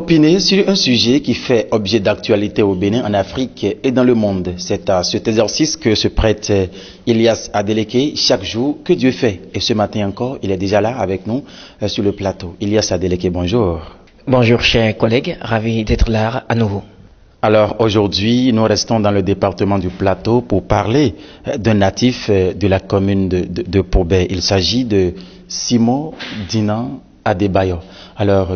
opiner sur un sujet qui fait objet d'actualité au Bénin, en Afrique et dans le monde. C'est à cet exercice que se prête Ilyas Adeleke chaque jour que Dieu fait. Et ce matin encore, il est déjà là avec nous sur le plateau. Ilyas Adeleke, bonjour. Bonjour chers collègues, ravi d'être là à nouveau. Alors aujourd'hui, nous restons dans le département du Plateau pour parler d'un natif de la commune de Pobé. Il s'agit de Simon Dinan Adebayo. Alors,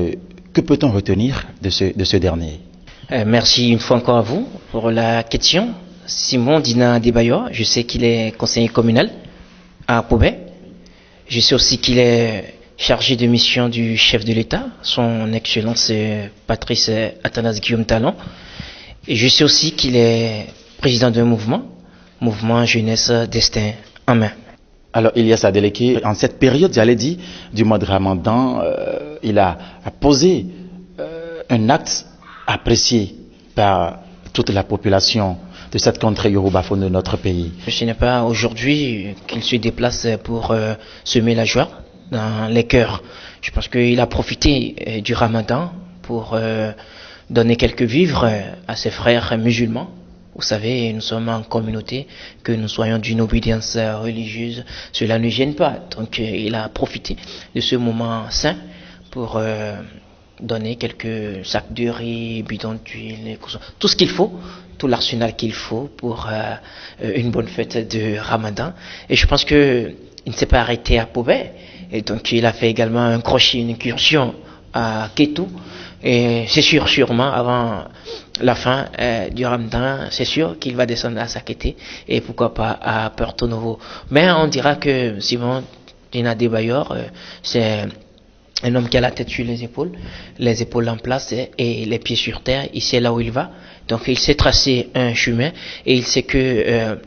que peut-on retenir de ce dernier? Merci une fois encore à vous pour la question. Simon Dinan Adebayo, je sais qu'il est conseiller communal à Pobé. Je sais aussi qu'il est chargé de mission du chef de l'État, son Excellence Patrice Athanase Guillaume Talon. Et je sais aussi qu'il est président d'un mouvement Jeunesse Destin en main. Alors Ilyas Adeleke, en cette période, j'allais dire, du mois de Ramadan, il a posé un acte apprécié par toute la population de cette contrée yorubaphone de notre pays. Ce n'est pas aujourd'hui qu'il se déplace pour semer la joie dans les cœurs. Je pense qu'il a profité du Ramadan pour donner quelques vivres à ses frères musulmans. Vous savez, nous sommes en communauté, que nous soyons d'une obédience religieuse, cela ne gêne pas. Donc il a profité de ce moment saint pour donner quelques sacs de riz, bidons d'huile, tout ce qu'il faut, tout l'arsenal qu'il faut pour une bonne fête de Ramadan. Et je pense qu'il ne s'est pas arrêté à Pobé, et donc il a fait également un crochet, une incursion à Kétou. Et c'est sûr, sûrement, avant la fin du Ramadan, c'est sûr qu'il va descendre à Sakété et pourquoi pas à Porto Novo. Mais on dira que Simon Dinan Adebayo, c'est un homme qui a la tête sur les épaules en place et les pieds sur terre. Il sait là où il va. Donc il sait tracer un chemin et il sait que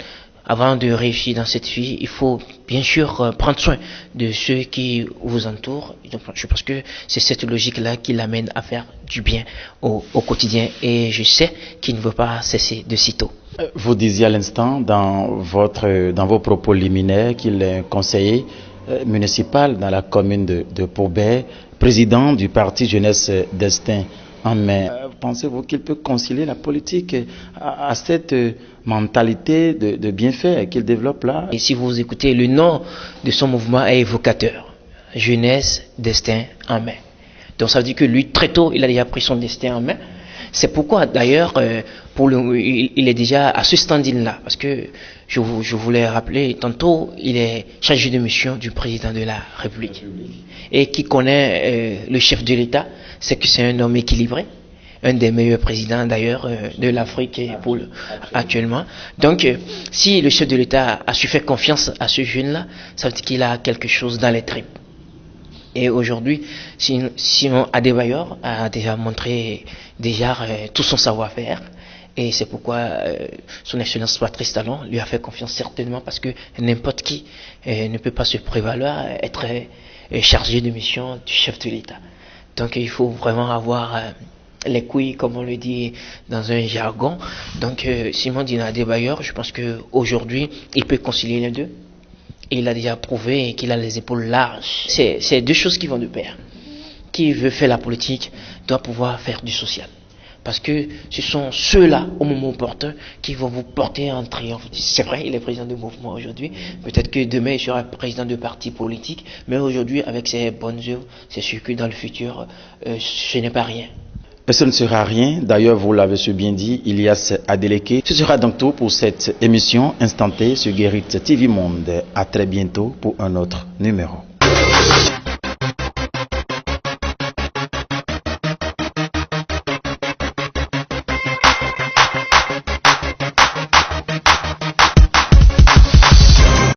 avant de réussir dans cette vie, il faut bien sûr prendre soin de ceux qui vous entourent. Donc, je pense que c'est cette logique-là qui l'amène à faire du bien au quotidien. Et je sais qu'il ne veut pas cesser de sitôt. Vous disiez à l'instant dans vos propos liminaires qu'il est conseiller municipal dans la commune de Pobé, président du parti Jeunesse Destin en main. Pensez-vous qu'il peut concilier la politique à cette mentalité de bienfait qu'il développe là? Et si vous écoutez, le nom de son mouvement est évocateur. Jeunesse, destin en main. Donc ça veut dire que lui, très tôt, il a déjà pris son destin en main. C'est pourquoi d'ailleurs, il est déjà à ce stand-in-là. Parce que je voulais rappeler, tantôt, il est chargé de mission du président de la République. Et qui connaît le chef de l'État, c'est que c'est un homme équilibré. Un des meilleurs présidents d'ailleurs de l'Afrique actuellement. Donc, si le chef de l'État a su faire confiance à ce jeune-là, ça veut dire qu'il a quelque chose dans les tripes. Et aujourd'hui, Simon Adebayo a déjà montré tout son savoir-faire. Et c'est pourquoi son Excellence Patrice Talon lui a fait confiance certainement parce que n'importe qui ne peut pas se prévaloir être chargé de mission du chef de l'État. Donc il faut vraiment avoir les couilles, comme on le dit dans un jargon. Donc Simon Dinan Adebayo, je pense qu'aujourd'hui, il peut concilier les deux. Et il a déjà prouvé qu'il a les épaules larges. C'est deux choses qui vont de pair. Qui veut faire la politique doit pouvoir faire du social. Parce que ce sont ceux-là, au moment opportun, qui vont vous porter en triomphe. C'est vrai, il est président de mouvement aujourd'hui. Peut-être que demain, il sera président de parti politique. Mais aujourd'hui, avec ses bonnes œuvres, c'est sûr que dans le futur, ce n'est pas rien. Et ce ne sera rien. D'ailleurs, vous l'avez si bien dit, Ilyas Adeleke. Ce sera donc tout pour cette émission Instant T sur Guérite TV Monde. À très bientôt pour un autre numéro.